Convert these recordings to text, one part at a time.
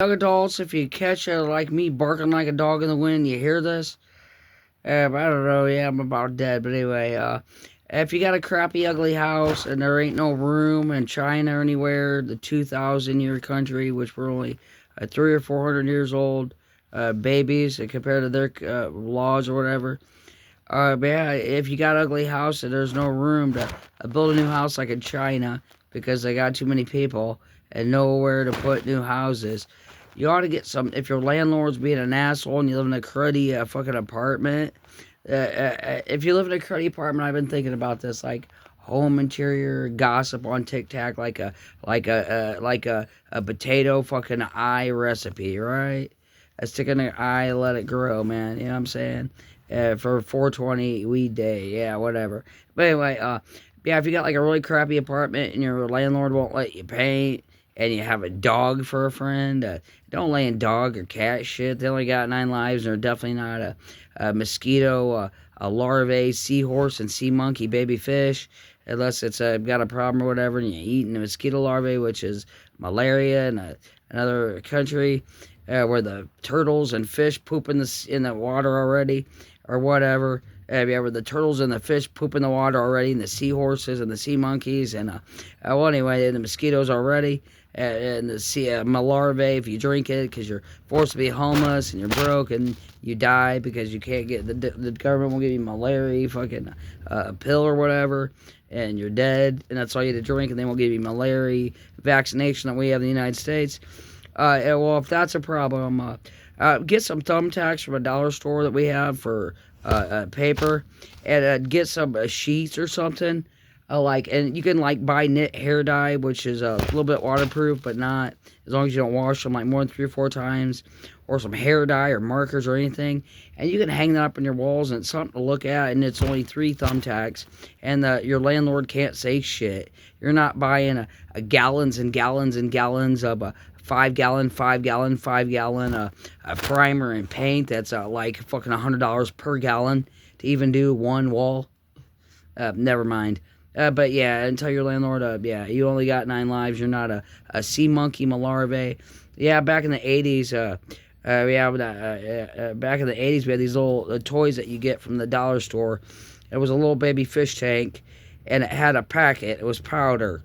Young adults, if you catch like me barking like a dog in the wind, you hear this? I don't know. Yeah, I'm about dead. But anyway, if you got a crappy, ugly house and there ain't no room in China or anywhere, the 2,000-year country, which we're only 300 or 400 years old, babies compared to their laws or whatever. But yeah, if you got an ugly house and there's no room to build a new house like in China because they got too many people and nowhere to put new houses, you ought to get some. If your landlord's being an asshole and you live in a cruddy fucking apartment, if you live in a cruddy apartment, I've been thinking about this, like home interior gossip on TikTok, like a potato fucking eye recipe, right? I stick in the eye, let it grow, man. You know what I'm saying? For 420 weed day, yeah, whatever. But anyway, yeah, if you got like a really crappy apartment and your landlord won't let you paint, and you have a dog for a friend, don't lay in dog or cat shit. They only got 9 lives, and they're definitely not a mosquito, a larvae, seahorse, and sea monkey baby fish, unless it's got a problem or whatever, and you're eating the mosquito larvae, which is malaria in another country, where the turtles and fish poop in the water already, or whatever. Yeah, where the turtles and the fish poop in the water already, and the seahorses and the sea monkeys, and well, anyway, the mosquitoes already, and the sea larvae. If you drink it, because you're forced to be homeless and you're broke and you die because you can't get the government will give you malaria fucking pill or whatever, and you're dead, and that's all you had to drink, and they won't give you malaria vaccination that we have in the United States. Well, if that's a problem, get some thumbtacks from a dollar store that we have for paper, and get some sheets or something. And you can like buy knit hair dye, which is a little bit waterproof, but not as long as you don't wash them like more than 3 or 4 times, or some hair dye or markers or anything, and you can hang that up on your walls, and it's something to look at, and it's only 3 thumbtacks, and your landlord can't say shit. You're not buying a gallons and gallons and gallons of 5 gallon, 5 gallon, 5 gallon primer and paint that's like fucking $100 per gallon to even do one wall. Never mind. But yeah, and tell your landlord, yeah, you only got 9 lives. You're not a sea monkey malarvae. Yeah, back in the 80s, back in the 80s, we had these little toys that you get from the dollar store. It was a little baby fish tank, and it had a packet. It was powder,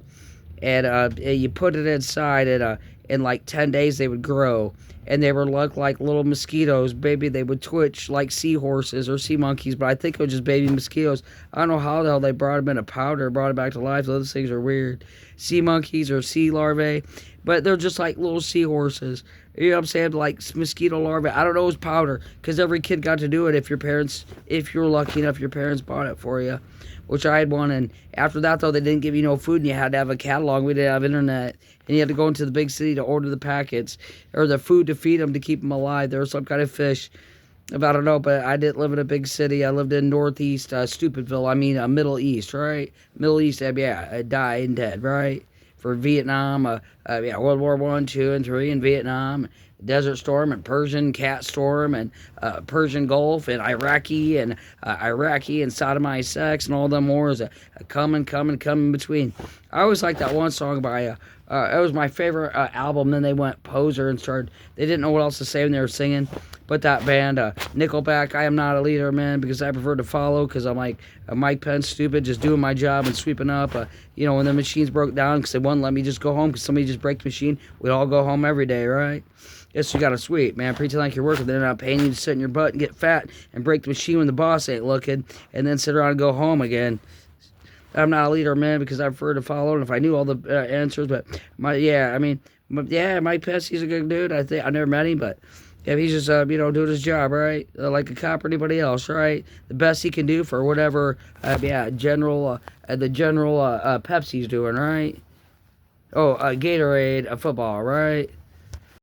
and you put it inside, and in like 10 days they would grow, and they were like little mosquitoes, baby. They would twitch like seahorses or sea monkeys, but I think it was just baby mosquitoes. I don't know how the hell they brought them in a powder, brought it back to life. Those things are weird. Sea monkeys or sea larvae, but they're just like little seahorses. You know what I'm saying? Like mosquito larvae. I don't know, it was powder, because every kid got to do it if you were lucky enough, your parents bought it for you, which I had one. And after that, though, they didn't give you no food, and you had to have a catalog. We didn't have internet, and you had to go into the big city to order the packets or the food to feed them to keep them alive. There was some kind of fish. I don't know, but I didn't live in a big city. I lived in Northeast Stupidville. I mean, Middle East, right? Middle East, yeah, I died and dead, right? For Vietnam, yeah, World War I, II, and III in Vietnam, Desert Storm and Persian Cat Storm and Persian Gulf and Iraqi and sodomized sex and all them wars coming between. I always liked that one song by it was my favorite album. Then they went poser and started. They didn't know what else to say when they were singing. But that band, Nickelback, I am not a leader, man, because I prefer to follow, because I'm like Mike Pence, stupid, just doing my job and sweeping up. When the machines broke down, because they wouldn't let me just go home, because somebody just break the machine, we'd all go home every day, right? Yes, you gotta sweep, man. Pretend like you're working. They're not paying you to sit in your butt and get fat and break the machine when the boss ain't looking, and then sit around and go home again. I'm not a leader, man, because I prefer to follow. And if I knew all the answers, but Mike Pence, he's a good dude. I never met him, but yeah, he's just doing his job, right? Like a cop or anybody else, right? The best he can do for whatever, the general Pepsi's doing, right? Oh, Gatorade, football, right?